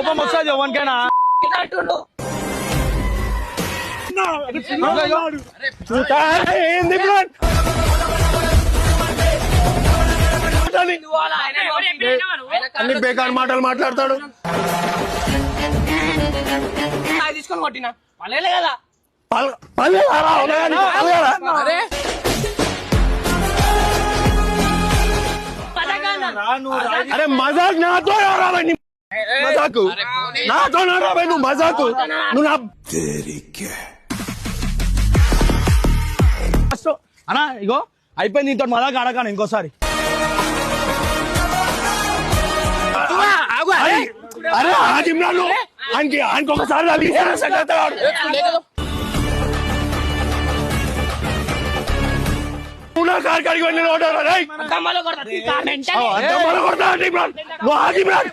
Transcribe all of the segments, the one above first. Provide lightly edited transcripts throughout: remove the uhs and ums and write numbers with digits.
కోపం వస్తుంది ఎవరికైనా. ఏంది అన్ని బేకార్ మాటలు మాట్లాడతాడు. తీసుకొని కొట్టినా పల్లెలే కదా. అరే మజాక్ నాతో రావండి, మజాకు నాతో రాబాయి, నువ్వు మజాకు నువ్వు నా అన్నా. ఇగో అయిపోయింది ఇంతో మజాక్ ఆడకాను ఇంకోసారి. అరే ఆదిమ్రాను ఆయనకి ఒకసారి కాడికి వెళ్ళి నువ్వు ఆదిమ్రాన్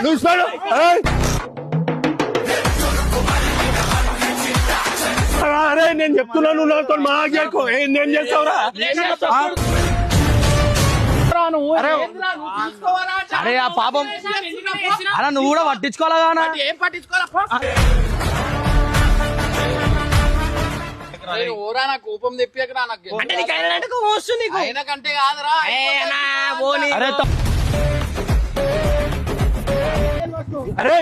నువ్వు అరే నేను చెప్తున్నాను నాతో మాకు ఏం చేస్తావురా? అరే ఆ పాపం అలా నువ్వు కూడా పట్టించుకోవాలా? ఏం పట్టించుకోవాలా? ఓరా నా కోపం తెప్పియకరా. నాకు అయినా కంటే కాదురా. అరే